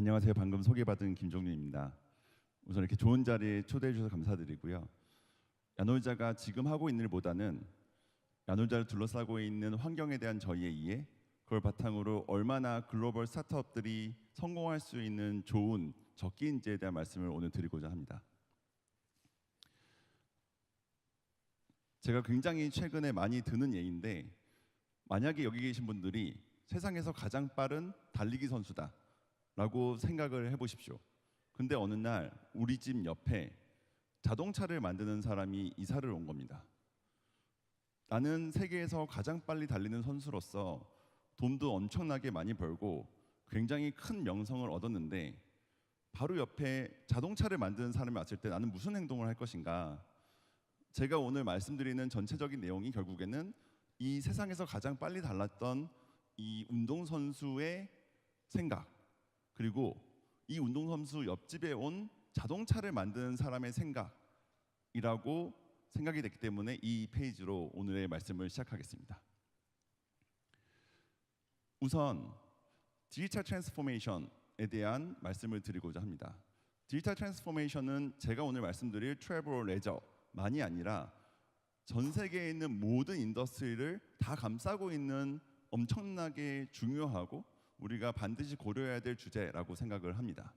안녕하세요. 방금 소개받은 김종윤입니다. 우선 이렇게 좋은 자리에 초대해 주셔서 감사드리고요. 야놀자가 지금 하고 있는 일보다는 야놀자를 둘러싸고 있는 환경에 대한 저희의 이해, 그걸 바탕으로 얼마나 글로벌 스타트업들이 성공할 수 있는 좋은 적기인지에 대한 말씀을 오늘 드리고자 합니다. 제가 굉장히 최근에 많이 드는 예인데, 만약에 여기 계신 분들이 세상에서 가장 빠른 달리기 선수다 라고 생각을 해보십시오. 근데 어느 날 우리 집 옆에 자동차를 만드는 사람이 이사를 온 겁니다. 나는 세계에서 가장 빨리 달리는 선수로서 돈도 엄청나게 많이 벌고 굉장히 큰 명성을 얻었는데, 바로 옆에 자동차를 만드는 사람이 왔을 때 나는 무슨 행동을 할 것인가? 제가 오늘 말씀드리는 전체적인 내용이 결국에는 이 세상에서 가장 빨리 달랐던 이 운동선수의 생각, 그리고 이 운동선수 옆집에 온 자동차를 만드는 사람의 생각이라고 생각이 됐기 때문에 이 페이지로 오늘의 말씀을 시작하겠습니다. 우선 디지털 트랜스포메이션에 대한 말씀을 드리고자 합니다. 디지털 트랜스포메이션은 제가 오늘 말씀드릴 트래블 레저만이 아니라 전 세계에 있는 모든 인더스트리를 다 감싸고 있는 엄청나게 중요하고 우리가 반드시 고려해야 될 주제라고 생각을 합니다.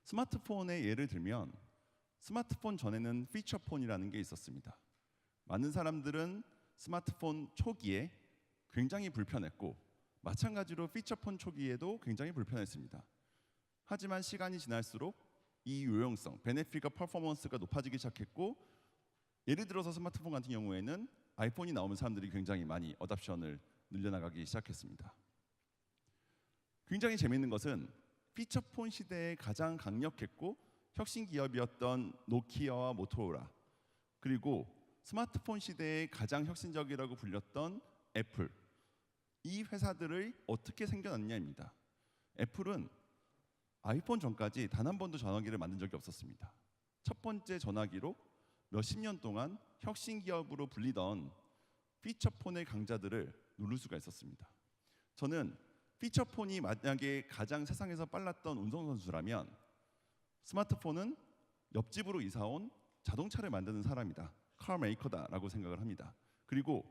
스마트폰의 예를 들면, 스마트폰 전에는 피처폰이라는 게 있었습니다. 많은 사람들은 스마트폰 초기에 굉장히 불편했고, 마찬가지로 피처폰 초기에도 굉장히 불편했습니다. 하지만 시간이 지날수록 이 유용성, 베네핏과 퍼포먼스가 높아지기 시작했고, 예를 들어서 스마트폰 같은 경우에는 아이폰이 나오면 사람들이 굉장히 많이 어답션을 늘려나가기 시작했습니다. 굉장히 재미있는 것은 피처폰 시대에 가장 강력했고 혁신 기업이었던 노키아와 모토로라, 그리고 스마트폰 시대에 가장 혁신적이라고 불렸던 애플, 이 회사들을 어떻게 생겨났냐입니다. 애플은 아이폰 전까지 단 한 번도 전화기를 만든 적이 없었습니다. 첫 번째 전화기로 몇십 년 동안 혁신 기업으로 불리던 피처폰의 강자들을 누를 수가 있었습니다. 저는 피처폰이 만약에 가장 세상에서 빨랐던 운동선수라면 스마트폰은 옆집으로 이사온 자동차를 만드는 사람이다, 카메이커다라고 생각을 합니다. 그리고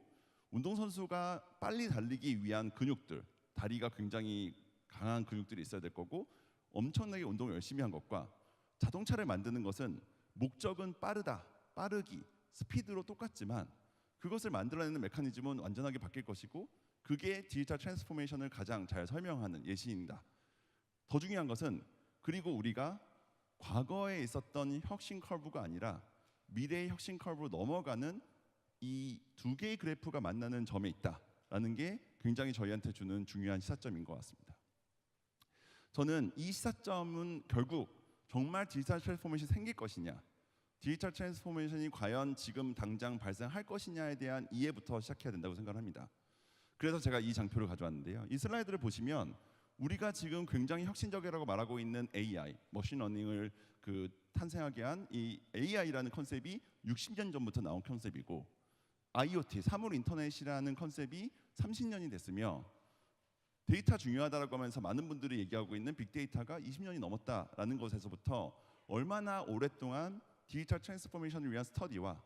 운동선수가 빨리 달리기 위한 근육들, 다리가 굉장히 강한 근육들이 있어야 될 거고 엄청나게 운동을 열심히 한 것과 자동차를 만드는 것은 목적은 빠르다, 빠르기, 스피드로 똑같지만 그것을 만들어내는 메커니즘은 완전하게 바뀔 것이고, 그게 디지털 트랜스포메이션을 가장 잘 설명하는 예시입니다. 더 중요한 것은, 그리고 우리가 과거에 있었던 혁신 커브가 아니라 미래의 혁신 커브로 넘어가는 이 두 개의 그래프가 만나는 점에 있다라는 게 굉장히 저희한테 주는 중요한 시사점인 것 같습니다. 저는 이 시사점은 결국 정말 디지털 트랜스포메이션이 생길 것이냐, 디지털 트랜스포메이션이 과연 지금 당장 발생할 것이냐에 대한 이해부터 시작해야 된다고 생각합니다. 그래서 제가 이 장표를 가져왔는데요. 이 슬라이드를 보시면 우리가 지금 굉장히 혁신적이라고 말하고 있는 AI, 머신러닝을 탄생하게 한 이 AI라는 컨셉이 60년 전부터 나온 컨셉이고, IoT, 사물 인터넷이라는 컨셉이 30년이 됐으며, 데이터 중요하다고 하면서 많은 분들이 얘기하고 있는 빅데이터가 20년이 넘었다라는 것에서부터 얼마나 오랫동안 디지털 트랜스포메이션을 위한 스터디와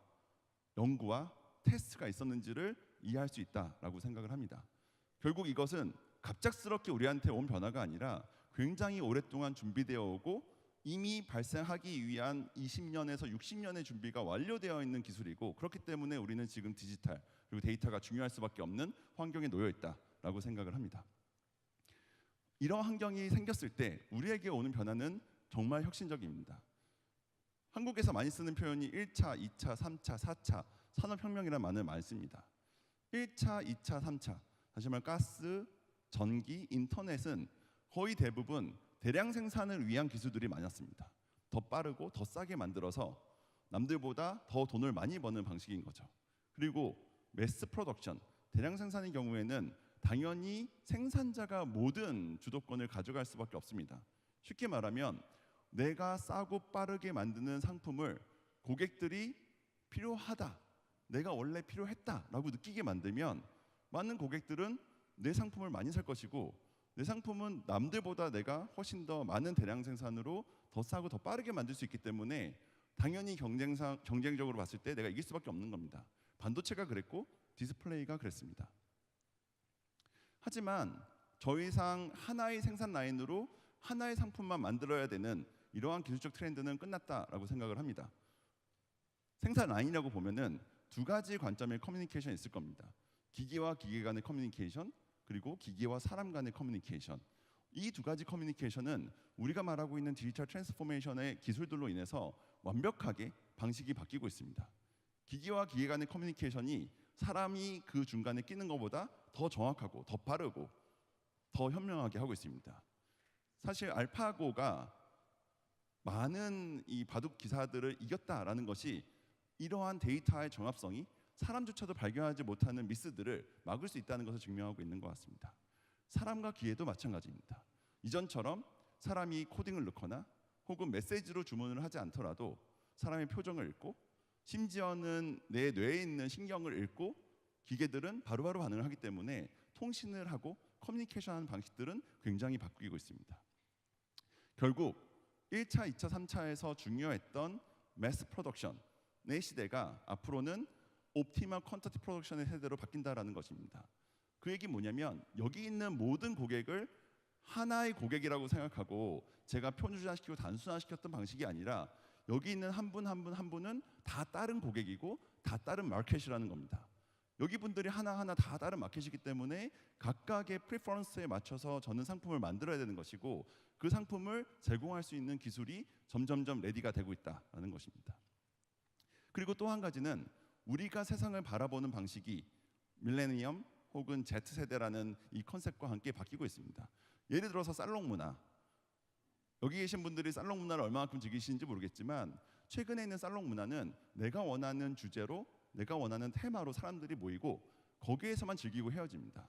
연구와 테스트가 있었는지를 이해할 수 있다라고 생각을 합니다. 결국 이것은 갑작스럽게 우리한테 온 변화가 아니라 굉장히 오랫동안 준비되어 오고 이미 발생하기 위한 20년에서 60년의 준비가 완료되어 있는 기술이고, 그렇기 때문에 우리는 지금 디지털 그리고 데이터가 중요할 수밖에 없는 환경에 놓여 있다라고 생각을 합니다. 이런 환경이 생겼을 때 우리에게 오는 변화는 정말 혁신적입니다. 한국에서 많이 쓰는 표현이 1차, 2차, 3차, 4차 산업혁명이라는 말을 많이 씁니다. 1차, 2차, 3차, 다시 말해 가스, 전기, 인터넷은 거의 대부분 대량 생산을 위한 기술들이 많았습니다. 더 빠르고 더 싸게 만들어서 남들보다 더 돈을 많이 버는 방식인 거죠. 그리고 매스 프로덕션, 대량 생산의 경우에는 당연히 생산자가 모든 주도권을 가져갈 수밖에 없습니다. 쉽게 말하면 내가 싸고 빠르게 만드는 상품을 고객들이 필요하다, 내가 원래 필요했다라고 느끼게 만들면 많은 고객들은 내 상품을 많이 살 것이고, 내 상품은 남들보다 내가 훨씬 더 많은 대량 생산으로 더 싸고 더 빠르게 만들 수 있기 때문에 당연히 경쟁적으로 봤을 때 내가 이길 수밖에 없는 겁니다. 반도체가 그랬고 디스플레이가 그랬습니다. 하지만 더 이상 하나의 생산 라인으로 하나의 상품만 만들어야 되는 이러한 기술적 트렌드는 끝났다라고 생각을 합니다. 생산 라인이라고 보면은 두 가지 관점의 커뮤니케이션이 있을 겁니다. 기기와 기계 간의 커뮤니케이션, 그리고 기계와 사람 간의 커뮤니케이션. 이 두 가지 커뮤니케이션은 우리가 말하고 있는 디지털 트랜스포메이션의 기술들로 인해서 완벽하게 방식이 바뀌고 있습니다. 기기와 기계 간의 커뮤니케이션이 사람이 그 중간에 끼는 것보다 더 정확하고 더 빠르고 더 현명하게 하고 있습니다. 사실 알파고가 많은 이 바둑 기사들을 이겼다라는 것이 이러한 데이터의 정합성이 사람조차도 발견하지 못하는 미스들을 막을 수 있다는 것을 증명하고 있는 것 같습니다. 사람과 기계도 마찬가지입니다. 이전처럼 사람이 코딩을 넣거나 혹은 메시지로 주문을 하지 않더라도 사람의 표정을 읽고 심지어는 내 뇌에 있는 신경을 읽고 기계들은 바로바로 반응을 하기 때문에 통신을 하고 커뮤니케이션하는 방식들은 굉장히 바뀌고 있습니다. 결국 1차, 2차, 3차에서 중요했던 매스 프로덕션의 시대가 앞으로는 옵티멀 퀀터티 프로덕션의 세대로 바뀐다라는 것입니다. 그 얘기 뭐냐면 여기 있는 모든 고객을 하나의 고객이라고 생각하고 제가 표준화시키고 단순화시켰던 방식이 아니라 여기 있는 한 분 한 분 한 분은 다 다른 고객이고 다 다른 마켓이라는 겁니다. 여기 분들이 하나하나 다 다른 마켓이기 때문에 각각의 프리퍼런스에 맞춰서 저는 상품을 만들어야 되는 것이고 그 상품을 제공할 수 있는 기술이 점점점 레디가 되고 있다는 것입니다. 그리고 또 한 가지는 우리가 세상을 바라보는 방식이 밀레니엄 혹은 Z세대라는 이 컨셉과 함께 바뀌고 있습니다. 예를 들어서 살롱 문화. 여기 계신 분들이 살롱 문화를 얼마만큼 즐기시는지 모르겠지만 최근에 있는 살롱 문화는 내가 원하는 주제로 내가 원하는 테마로 사람들이 모이고 거기에서만 즐기고 헤어집니다.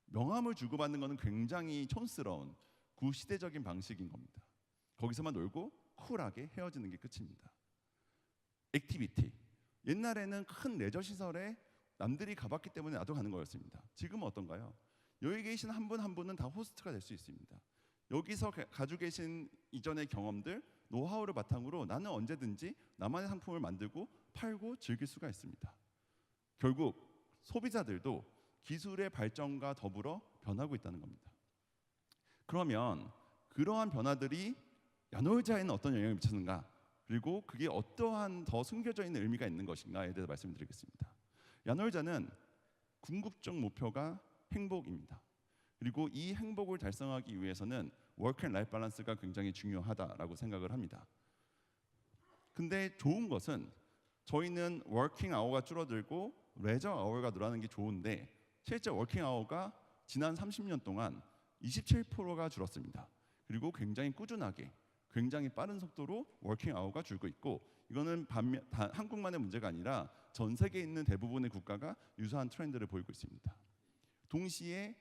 명함을 주고받는 것은 굉장히 촌스러운 구시대적인 방식인 겁니다. 거기서만 놀고 쿨하게 헤어지는 게 끝입니다. 액티비티. 옛날에는 큰 레저 시설에 남들이 가봤기 때문에 나도 가는 거였습니다. 지금은 어떤가요? 여기 계신 한 분 한 분은 다 호스트가 될 수 있습니다. 여기서 가지고 계신 이전의 경험들, 노하우를 바탕으로 나는 언제든지 나만의 상품을 만들고 팔고 즐길 수가 있습니다. 결국 소비자들도 기술의 발전과 더불어 변하고 있다는 겁니다. 그러면 그러한 변화들이 야놀자에는 어떤 영향을 미치는가? 그리고 그게 어떠한 더 숨겨져 있는 의미가 있는 것인가에 대해서 말씀드리겠습니다. 야놀자는 궁극적 목표가 행복입니다. 그리고 이 행복을 달성하기 위해서는 워크 앤 라이프 밸런스가 굉장히 중요하다라고 생각을 합니다. 근데 좋은 것은 저희는 워킹 아워가 줄어들고 레저 아워가 늘어나는 게 좋은데 실제 워킹 아워가 지난 30년 동안 27%가 줄었습니다. 그리고 굉장히 꾸준하게 굉장히 빠른 속도로 워킹 아워가 줄고 있고 이거는 한국만의 문제가 아니라 전 세계에 있는 대부분의 국가가 유사한 트렌드를 보이고 있습니다. 동시에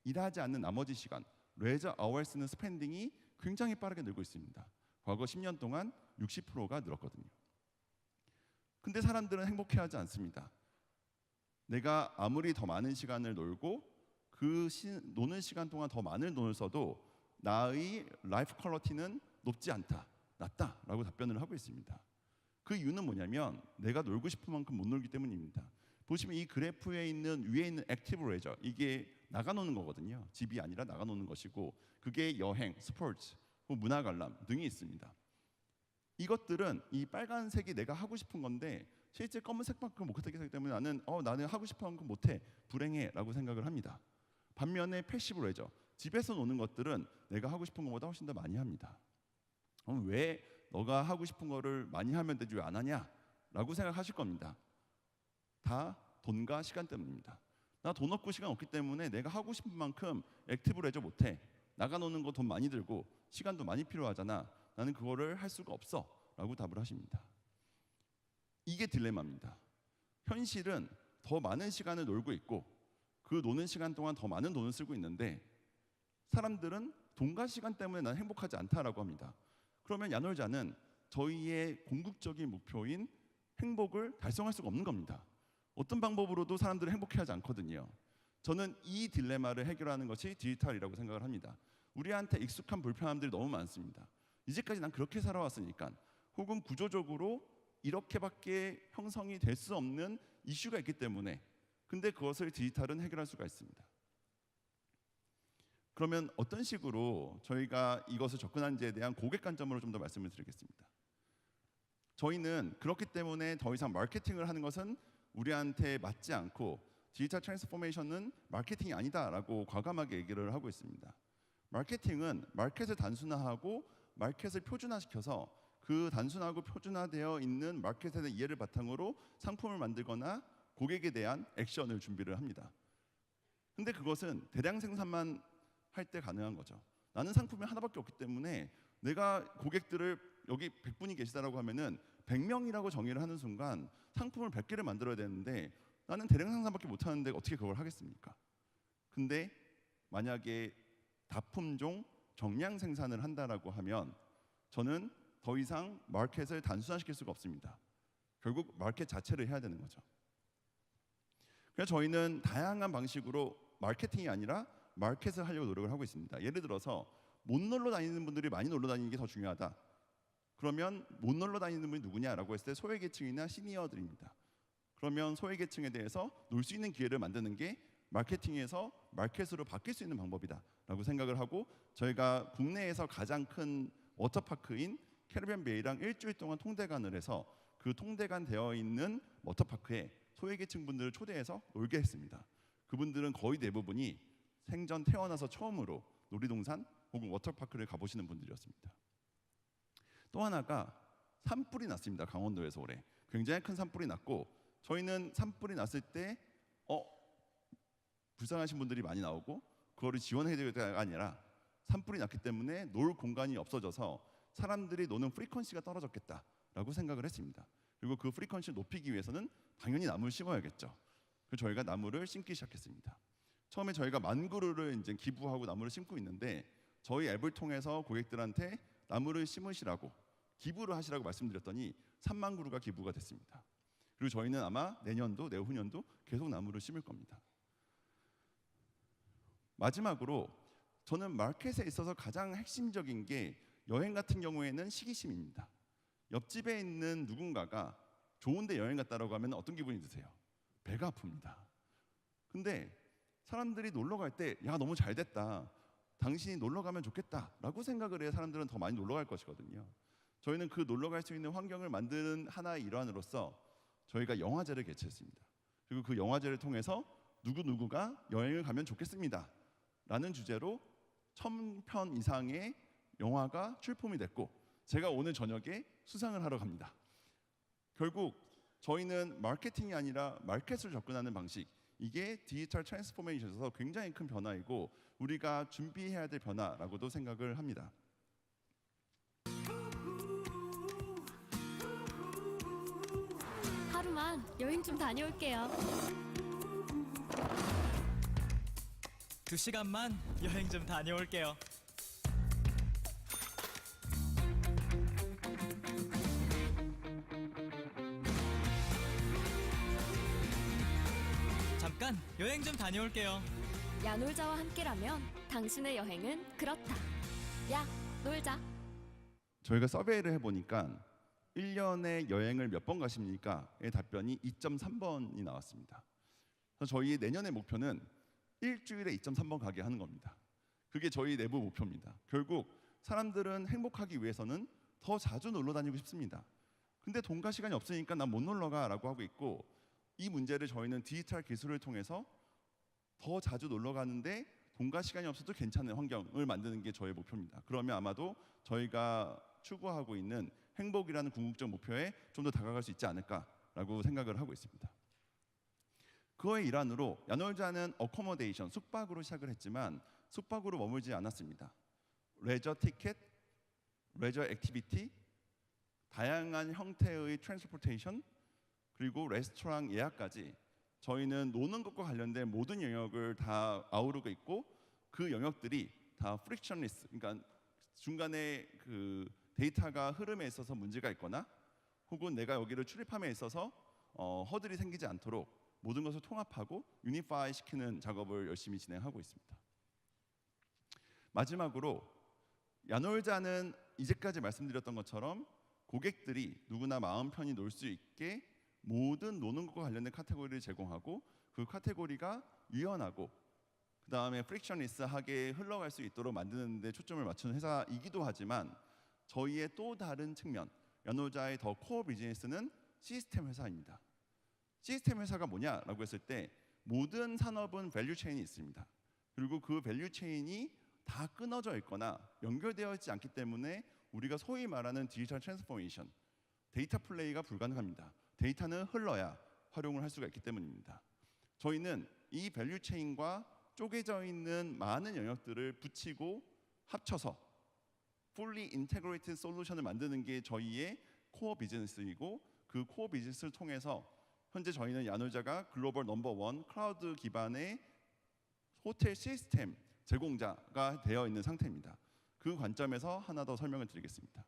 일하지 않는 나머지 시간, 레저 아워에 쓰는 스펜딩이 굉장히 빠르게 늘고 있습니다. 과거 10년 동안 60%가 늘었거든요. 근데 사람들은 행복해하지 않습니다. 내가 아무리 더 많은 시간을 놀고 노는 시간 동안 더 많은 돈을 써도 나의 라이프 퀄리티는 높지 않다, 낮다라고 답변을 하고 있습니다. 그 이유는 뭐냐면 내가 놀고 싶은 만큼 못 놀기 때문입니다. 보시면 이 그래프에 있는 위에 있는 액티브 레저 이게 나가 노는 거거든요. 집이 아니라 나가 노는 것이고 그게 여행, 스포츠, 문화 관람 등이 있습니다. 이것들은 이 빨간색이 내가 하고 싶은 건데 실제 검은색만큼 못하기 때문에 나는 하고 싶은 만큼 못해 불행해라고 생각을 합니다. 반면에 패시브 레저 집에서 노는 것들은 내가 하고 싶은 것보다 훨씬 더 많이 합니다. 그럼 왜 너가 하고 싶은 거를 많이 하면 되지 왜 안 하냐라고 생각하실 겁니다. 다 돈과 시간 때문입니다. 나 돈 없고 시간 없기 때문에 내가 하고 싶은 만큼 액티브 레저 못해. 나가 노는 거 돈 많이 들고 시간도 많이 필요하잖아. 나는 그거를 할 수가 없어 라고 답을 하십니다. 이게 딜레마입니다. 현실은 더 많은 시간을 놀고 있고 그 노는 시간 동안 더 많은 돈을 쓰고 있는데 사람들은 돈과 시간 때문에 난 행복하지 않다라고 합니다. 그러면 야놀자는 저희의 궁극적인 목표인 행복을 달성할 수가 없는 겁니다. 어떤 방법으로도 사람들은 행복해하지 않거든요. 저는 이 딜레마를 해결하는 것이 디지털이라고 생각을 합니다. 우리한테 익숙한 불편함들이 너무 많습니다. 이제까지 난 그렇게 살아왔으니까, 혹은 구조적으로 이렇게밖에 형성이 될 수 없는 이슈가 있기 때문에, 근데 그것을 디지털은 해결할 수가 있습니다. 그러면 어떤 식으로 저희가 이것을 접근하는지에 대한 고객 관점으로 좀 더 말씀을 드리겠습니다. 저희는 그렇기 때문에 더 이상 마케팅을 하는 것은 우리한테 맞지 않고 디지털 트랜스포메이션은 마케팅이 아니다라고 과감하게 얘기를 하고 있습니다. 마케팅은 마켓을 단순화하고 마켓을 표준화시켜서 그 단순하고 표준화되어 있는 마켓에 대한 이해를 바탕으로 상품을 만들거나 고객에 대한 액션을 준비를 합니다. 근데 그것은 대량 생산만 할 때 가능한 거죠. 나는 상품이 하나밖에 없기 때문에 내가 고객들을 여기 100분이 계시다라고 하면은 100명이라고 정의를 하는 순간 상품을 100개를 만들어야 되는데 나는 대량 생산밖에 못 하는데 어떻게 그걸 하겠습니까? 근데 만약에 다품종 정량 생산을 한다라고 하면 저는 더 이상 마켓을 단순화시킬 수가 없습니다. 결국 마켓 자체를 해야 되는 거죠. 그래서 저희는 다양한 방식으로 마케팅이 아니라 마켓을 하려고 노력을 하고 있습니다. 예를 들어서 못 놀러 다니는 분들이 많이 놀러 다니는 게 더 중요하다. 그러면 못 놀러 다니는 분이 누구냐라고 했을 때 소외계층이나 시니어들입니다. 그러면 소외계층에 대해서 놀 수 있는 기회를 만드는 게 마케팅에서 마켓으로 바뀔 수 있는 방법이다라고 생각을 하고, 저희가 국내에서 가장 큰 워터파크인 캐리비안 베이랑 일주일 동안 통대관을 해서 그 통대관 되어 있는 워터파크에 소외계층 분들을 초대해서 놀게 했습니다. 그분들은 거의 대부분이 생전 태어나서 처음으로 놀이동산 혹은 워터파크를 가보시는 분들이었습니다. 또 하나가 산불이 났습니다. 강원도에서 올해 굉장히 큰 산불이 났고, 저희는 산불이 났을 때 불쌍하신 분들이 많이 나오고 그거를 지원해야 될가 아니라 산불이 났기 때문에 놀 공간이 없어져서 사람들이 노는 프리퀀시가 떨어졌겠다라고 생각을 했습니다. 그리고 그 프리퀀시를 높이기 위해서는 당연히 나무를 심어야겠죠. 그래서 저희가 나무를 심기 시작했습니다. 처음에 저희가 10,000그루를 이제 기부하고 나무를 심고 있는데, 저희 앱을 통해서 고객들한테 나무를 심으시라고 기부를 하시라고 말씀드렸더니 30,000그루가 기부가 됐습니다. 그리고 저희는 아마 내년도 내후년도 계속 나무를 심을 겁니다. 마지막으로 저는 마켓에 있어서 가장 핵심적인 게 여행 같은 경우에는 시기심입니다. 옆집에 있는 누군가가 좋은데 여행 갔다라고 하면 어떤 기분이 드세요? 배가 아픕니다. 근데 사람들이 놀러 갈 때 야 너무 잘 됐다, 당신이 놀러 가면 좋겠다라고 생각을 해야 사람들은 더 많이 놀러 갈 것이거든요. 저희는 그 놀러 갈 수 있는 환경을 만드는 하나의 일환으로서 저희가 영화제를 개최했습니다. 그리고 그 영화제를 통해서 누구누구가 여행을 가면 좋겠습니다 라는 주제로 1,000편 이상의 영화가 출품이 됐고, 제가 오늘 저녁에 수상을 하러 갑니다. 결국 저희는 마케팅이 아니라 마켓을 접근하는 방식, 이게 디지털 트랜스포메이션에서 굉장히 큰 변화이고 우리가 준비해야 될 변화라고도 생각을 합니다. 하루만 여행 좀 다녀올게요. 2시간만 여행 좀 다녀올게요. 잠깐 여행 좀 다녀올게요. 야놀자와 함께라면 당신의 여행은 그렇다. 야, 놀자. 저희가 서베이를 해보니까 1년에 여행을 몇 번 가십니까?의 답변이 2.3번이 나왔습니다. 그래서 저희 내년의 목표는 일주일에 2.3번 가게 하는 겁니다. 그게 저희 내부 목표입니다. 결국 사람들은 행복하기 위해서는 더 자주 놀러 다니고 싶습니다. 근데 돈과 시간이 없으니까 난 못 놀러 가라고 하고 있고, 이 문제를 저희는 디지털 기술을 통해서 더 자주 놀러 가는데 돈과 시간이 없어도 괜찮은 환경을 만드는 게 저의 목표입니다. 그러면 아마도 저희가 추구하고 있는 행복이라는 궁극적 목표에 좀 더 다가갈 수 있지 않을까라고 생각을 하고 있습니다. 그거의 일환으로 야놀자는 어코모데이션, 숙박으로 시작을 했지만 숙박으로 머물지 않았습니다. 레저 티켓, 레저 액티비티, 다양한 형태의 트랜스포테이션, 그리고 레스토랑 예약까지 저희는 노는 것과 관련된 모든 영역을 다 아우르고 있고, 그 영역들이 다 프릭션리스, 그러니까 중간에 그 데이터가 흐름에 있어서 문제가 있거나 혹은 내가 여기를 출입함에 있어서 허들이 생기지 않도록 모든 것을 통합하고 유니파이 시키는 작업을 열심히 진행하고 있습니다. 마지막으로 야놀자는 이제까지 말씀드렸던 것처럼 고객들이 누구나 마음 편히 놀 수 있게 모든 노는 것과 관련된 카테고리를 제공하고 그 카테고리가 유연하고 그 다음에 프릭션리스하게 흘러갈 수 있도록 만드는 데 초점을 맞춘 회사이기도 하지만 저희의 또 다른 측면, 야놀자의 더 코어 비즈니스는 시스템 회사입니다. 시스템 회사가 뭐냐라고 했을 때 모든 산업은 밸류 체인이 있습니다. 그리고 그 밸류 체인이 다 끊어져 있거나 연결되어 있지 않기 때문에 우리가 소위 말하는 디지털 트랜스포메이션, 데이터 플레이가 불가능합니다. 데이터는 흘러야 활용을 할 수가 있기 때문입니다. 저희는 이 밸류 체인과 쪼개져 있는 많은 영역들을 붙이고 합쳐서 fully integrated 솔루션을 만드는 게 저희의 코어 비즈니스이고 그 코어 비즈니스를 통해서 현재 저희는 야놀자가 글로벌 넘버원 클라우드 기반의 호텔 시스템 제공자가 되어 있는 상태입니다. 그 관점에서 하나 더 설명을 드리겠습니다.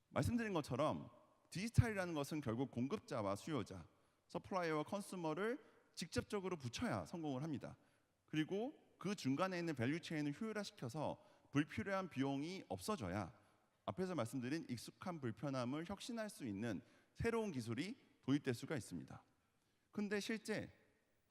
말씀드린 것처럼 디지털이라는 것은 결국 공급자와 수요자, 서플라이어와 컨슈머를 직접적으로 붙여야 성공을 합니다. 그리고 그 중간에 있는 밸류 체인을 효율화시켜서 불필요한 비용이 없어져야 앞에서 말씀드린 익숙한 불편함을 혁신할 수 있는 새로운 기술이 도입될 수가 있습니다. 근데 실제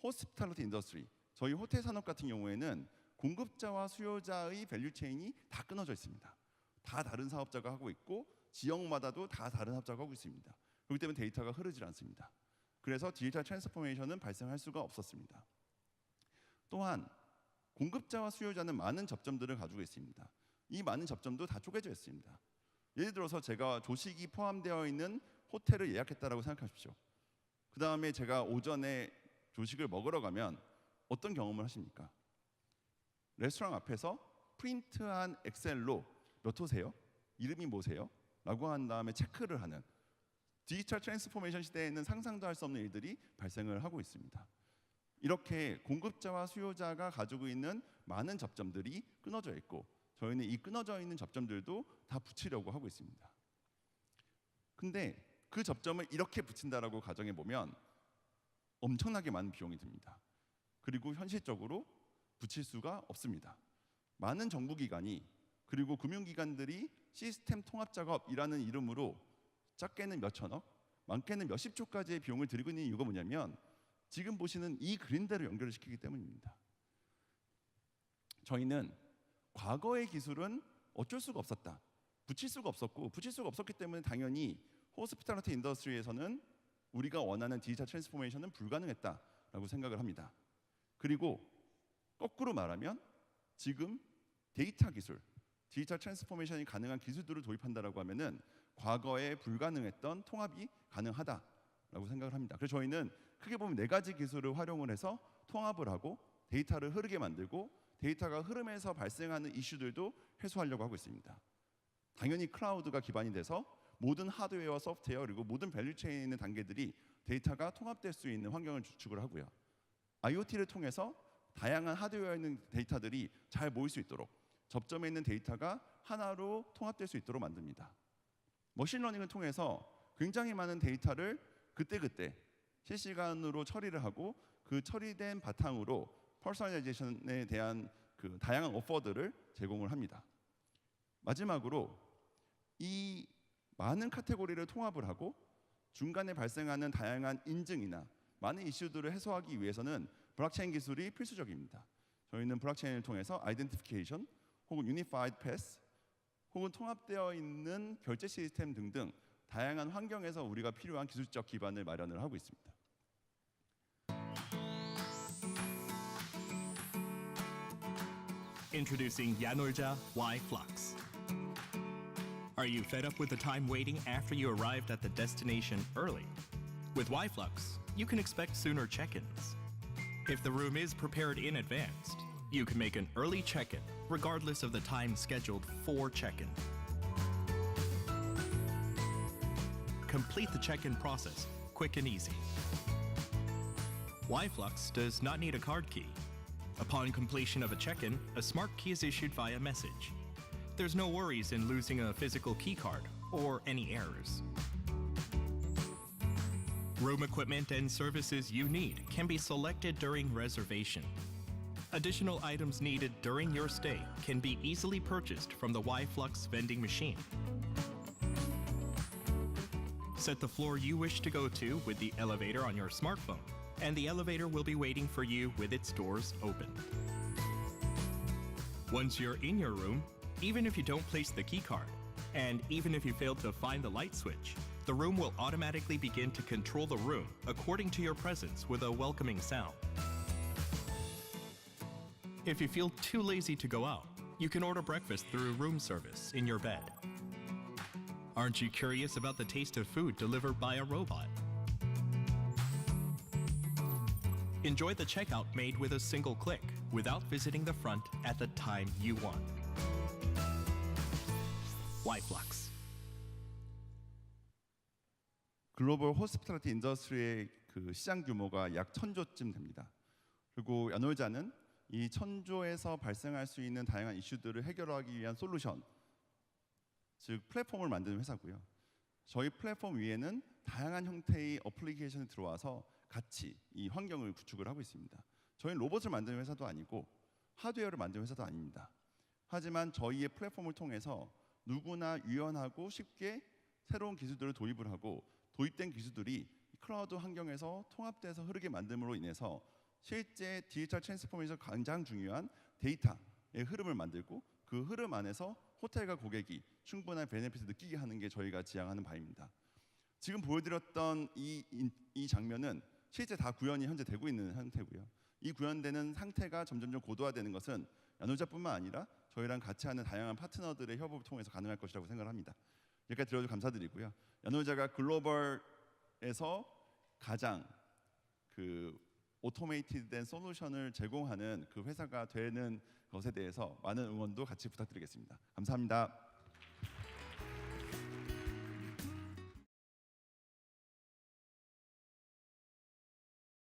호스피탈리티 인더스트리, 저희 호텔 산업 같은 경우에는 공급자와 수요자의 밸류 체인이 다 끊어져 있습니다. 다 다른 사업자가 하고 있고 지역마다도 다 다른 사업자가 하고 있습니다. 그렇기 때문에 데이터가 흐르질 않습니다. 그래서 디지털 트랜스포메이션은 발생할 수가 없었습니다. 또한 공급자와 수요자는 많은 접점들을 가지고 있습니다. 이 많은 접점도 다 쪼개져 있습니다. 예를 들어서 제가 조식이 포함되어 있는 호텔을 예약했다라고 생각하십시오. 그 다음에 제가 오전에 조식을 먹으러 가면 어떤 경험을 하십니까? 레스토랑 앞에서 프린트한 엑셀로 몇 호세요? 이름이 뭐세요? 라고 한 다음에 체크를 하는 디지털 트랜스포메이션 시대에는 상상도 할 수 없는 일들이 발생을 하고 있습니다. 이렇게 공급자와 수요자가 가지고 있는 많은 접점들이 끊어져 있고 저희는 이 끊어져 있는 접점들도 다 붙이려고 하고 있습니다. 근데 그 접점을 이렇게 붙인다라고 가정해 보면 엄청나게 많은 비용이 듭니다. 그리고 현실적으로 붙일 수가 없습니다. 많은 정부기관이 그리고 금융기관들이 시스템 통합 작업이라는 이름으로 작게는 몇 천억, 많게는 몇십 조까지의 비용을 들이고 있는 이유가 뭐냐면 지금 보시는 이 그림대로 연결을 시키기 때문입니다. 저희는 과거의 기술은 어쩔 수가 없었다. 붙일 수가 없었고 붙일 수가 없었기 때문에 당연히 호스피탈리티 인더스트리에서는 우리가 원하는 디지털 트랜스포메이션은 불가능했다라고 생각을 합니다. 그리고 거꾸로 말하면 지금 데이터 기술, 디지털 트랜스포메이션이 가능한 기술들을 도입한다라고 하면은 과거에 불가능했던 통합이 가능하다라고 생각을 합니다. 그래서 저희는 크게 보면 네 가지 기술을 활용을 해서 통합을 하고 데이터를 흐르게 만들고 데이터가 흐르면서 발생하는 이슈들도 해소하려고 하고 있습니다. 당연히 클라우드가 기반이 돼서 모든 하드웨어와 소프트웨어 그리고 모든 밸류 체인에 있는 단계들이 데이터가 통합될 수 있는 환경을 구축을 하고요. IoT를 통해서 다양한 하드웨어에 있는 데이터들이 잘 모일 수 있도록 접점에 있는 데이터가 하나로 통합될 수 있도록 만듭니다. 머신러닝을 통해서 굉장히 많은 데이터를 그때그때 실시간으로 처리를 하고 그 처리된 바탕으로 퍼스널라이제이션에 대한 그 다양한 오퍼들을 제공을 합니다. 마지막으로 이 많은 카테고리를 통합을 하고 중간에 발생하는 다양한 인증이나 많은 이슈들을 해소하기 위해서는 블록체인 기술이 필수적입니다. 저희는 블록체인을 통해서 아이덴티피케이션 혹은 유니파이드 패스 혹은 통합되어 있는 결제 시스템 등등 다양한 환경에서 우리가 필요한 기술적 기반을 마련을 하고 있습니다. Introducing Yanorja Y Flux. Are you fed up with the time waiting after you arrived at the destination early? With Y-Flux, you can expect sooner check-ins. If the room is prepared in advance, you can make an early check-in regardless of the time scheduled for check-in. Complete the check-in process quick and easy. Y-Flux does not need a card key. Upon completion of a check-in, a smart key is issued via message. There's no worries in losing a physical key card or any errors. Room equipment and services you need can be selected during reservation. Additional items needed during your stay can be easily purchased from the YFlux vending machine. Set the floor you wish to go to with the elevator on your smartphone, and the elevator will be waiting for you with its doors open. Once you're in your room, even if you don't place the key card, and even if you fail to find the light switch, the room will automatically begin to control the room according to your presence with a welcoming sound. If you feel too lazy to go out, you can order breakfast through room service in your bed. Aren't you curious about the taste of food delivered by a robot? Enjoy the checkout made with a single click without visiting the front at the time you want. YFlux. 글로벌 호스피탈리티 인더스트리의 그 시장 규모가 약 1,000조쯤 됩니다. 그리고 야놀자는 이 1,000조에서 발생할 수 있는 다양한 이슈들을 해결하기 위한 솔루션, 즉 플랫폼을 만드는 회사고요. 저희 플랫폼 위에는 다양한 형태의 어플리케이션이 들어와서 같이 이 환경을 구축을 하고 있습니다. 저희는 로봇을 만드는 회사도 아니고 하드웨어를 만드는 회사도 아닙니다. 하지만 저희의 플랫폼을 통해서 누구나 유연하고 쉽게 새로운 기술들을 도입을 하고 도입된 기술들이 클라우드 환경에서 통합돼서 흐르게 만듦으로 인해서 실제 디지털 트랜스포메이션 가장 중요한 데이터의 흐름을 만들고 그 흐름 안에서 호텔과 고객이 충분한 베네핏을 느끼게 하는 게 저희가 지향하는 바입니다. 지금 보여드렸던 이 장면은 실제 다 구현이 현재 되고 있는 상태고요. 이 구현되는 상태가 점점점 고도화되는 것은 야놀자뿐만 아니라 저희랑 같이 하는 다양한 파트너들의 협업을 통해서 가능할 것이라고 생각을 합니다. 여기까지 들어줘서 감사드리고요. 야놀자가 글로벌에서 가장 그 오토메이티드된 솔루션을 제공하는 그 회사가 되는 것에 대해서 많은 응원도 같이 부탁드리겠습니다. 감사합니다.